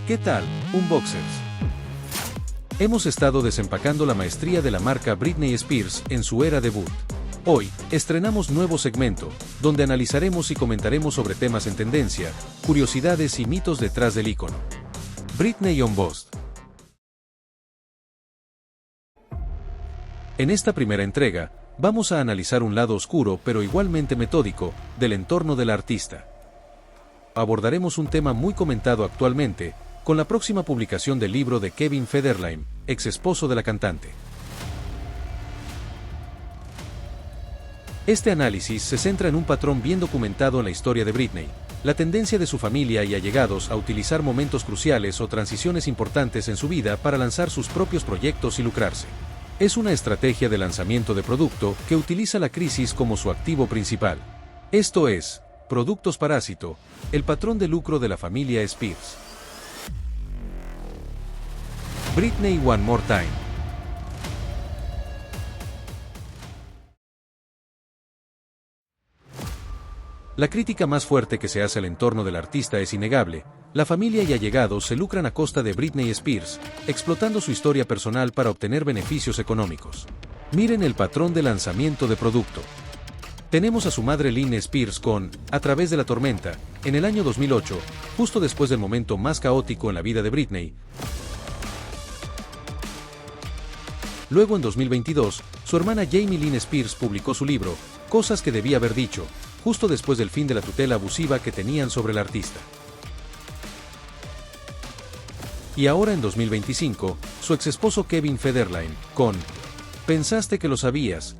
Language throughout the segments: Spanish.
¿Qué tal, Unboxers? Hemos estado desempacando la maestría de la marca Britney Spears en su era debut. Hoy, estrenamos nuevo segmento, donde analizaremos y comentaremos sobre temas en tendencia, curiosidades y mitos detrás del ícono. Britney Unboxed. En esta primera entrega, vamos a analizar un lado oscuro pero igualmente metódico del entorno de la artista. Abordaremos un tema muy comentado actualmente, con la próxima publicación del libro de Kevin Federline, ex esposo de la cantante. Este análisis se centra en un patrón bien documentado en la historia de Britney, la tendencia de su familia y allegados a utilizar momentos cruciales o transiciones importantes en su vida para lanzar sus propios proyectos y lucrarse. Es una estrategia de lanzamiento de producto que utiliza la crisis como su activo principal. Esto es, productos parásito, el patrón de lucro de la familia Spears. Britney One More Time. La crítica más fuerte que se hace al entorno del artista es innegable. La familia y allegados se lucran a costa de Britney Spears, explotando su historia personal para obtener beneficios económicos. Miren el patrón de lanzamiento de producto. Tenemos a su madre Lynn Spears con A través de la tormenta, en el año 2008, justo después del momento más caótico en la vida de Britney. Luego en 2022, su hermana Jamie Lynn Spears publicó su libro, Cosas que debía haber dicho, justo después del fin de la tutela abusiva que tenían sobre el artista. Y ahora en 2025, su exesposo Kevin Federline, con Pensaste que lo sabías,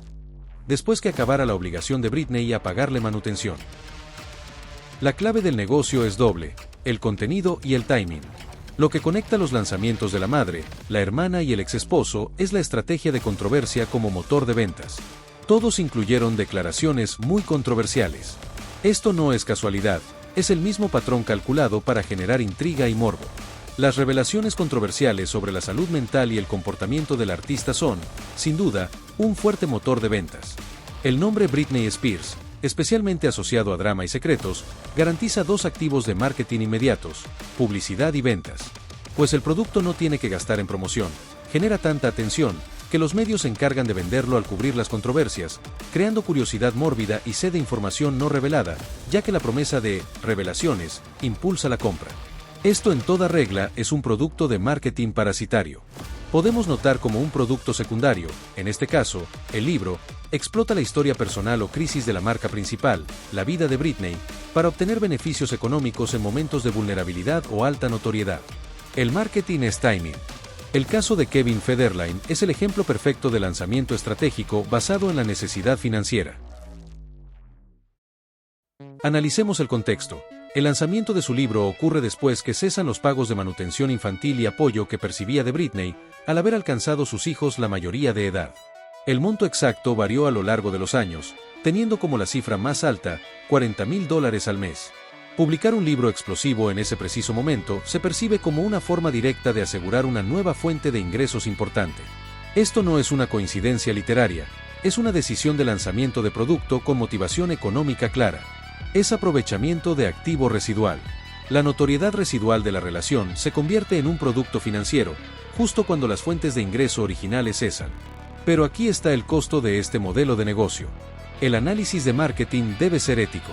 después que acabara la obligación de Britney a pagarle manutención. La clave del negocio es doble, el contenido y el timing. Lo que conecta los lanzamientos de la madre, la hermana y el exesposo es la estrategia de controversia como motor de ventas. Todos incluyeron declaraciones muy controversiales. Esto no es casualidad, es el mismo patrón calculado para generar intriga y morbo. Las revelaciones controversiales sobre la salud mental y el comportamiento del artista son, sin duda, un fuerte motor de ventas. El nombre Britney Spears, especialmente asociado a drama y secretos, garantiza dos activos de marketing inmediatos, publicidad y ventas. Pues el producto no tiene que gastar en promoción, genera tanta atención, que los medios se encargan de venderlo al cubrir las controversias, creando curiosidad mórbida y sed de información no revelada, ya que la promesa de revelaciones impulsa la compra. Esto en toda regla es un producto de marketing parasitario. Podemos notar como un producto secundario, en este caso, el libro, explota la historia personal o crisis de la marca principal, la vida de Britney, para obtener beneficios económicos en momentos de vulnerabilidad o alta notoriedad. El marketing es timing. El caso de Kevin Federline es el ejemplo perfecto de lanzamiento estratégico basado en la necesidad financiera. Analicemos el contexto. El lanzamiento de su libro ocurre después que cesan los pagos de manutención infantil y apoyo que percibía de Britney, al haber alcanzado sus hijos la mayoría de edad. El monto exacto varió a lo largo de los años, teniendo como la cifra más alta, $40,000 al mes. Publicar un libro explosivo en ese preciso momento se percibe como una forma directa de asegurar una nueva fuente de ingresos importante. Esto no es una coincidencia literaria, es una decisión de lanzamiento de producto con motivación económica clara. Es aprovechamiento de activo residual. La notoriedad residual de la relación se convierte en un producto financiero, justo cuando las fuentes de ingreso originales cesan. Pero aquí está el costo de este modelo de negocio. El análisis de marketing debe ser ético.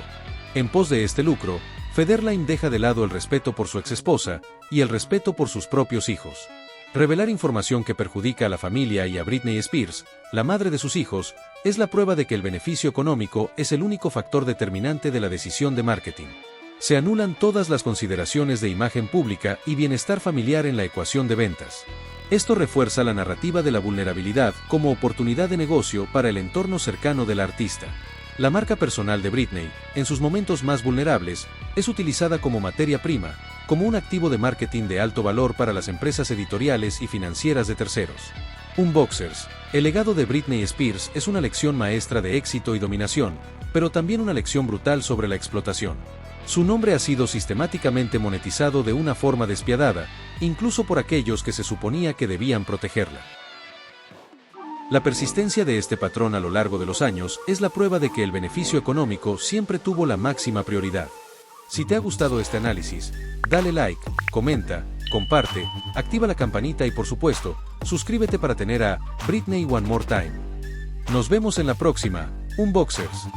En pos de este lucro, Federline deja de lado el respeto por su exesposa y el respeto por sus propios hijos. Revelar información que perjudica a la familia y a Britney Spears, la madre de sus hijos, es la prueba de que el beneficio económico es el único factor determinante de la decisión de marketing. Se anulan todas las consideraciones de imagen pública y bienestar familiar en la ecuación de ventas. Esto refuerza la narrativa de la vulnerabilidad como oportunidad de negocio para el entorno cercano del artista. La marca personal de Britney, en sus momentos más vulnerables, es utilizada como materia prima, como un activo de marketing de alto valor para las empresas editoriales y financieras de terceros. Unboxers, el legado de Britney Spears es una lección maestra de éxito y dominación, pero también una lección brutal sobre la explotación. Su nombre ha sido sistemáticamente monetizado de una forma despiadada, incluso por aquellos que se suponía que debían protegerla. La persistencia de este patrón a lo largo de los años es la prueba de que el beneficio económico siempre tuvo la máxima prioridad. Si te ha gustado este análisis, dale like, comenta comparte, activa la campanita y por supuesto, suscríbete para tener a Britney One More Time. Nos vemos en la próxima, Unboxers.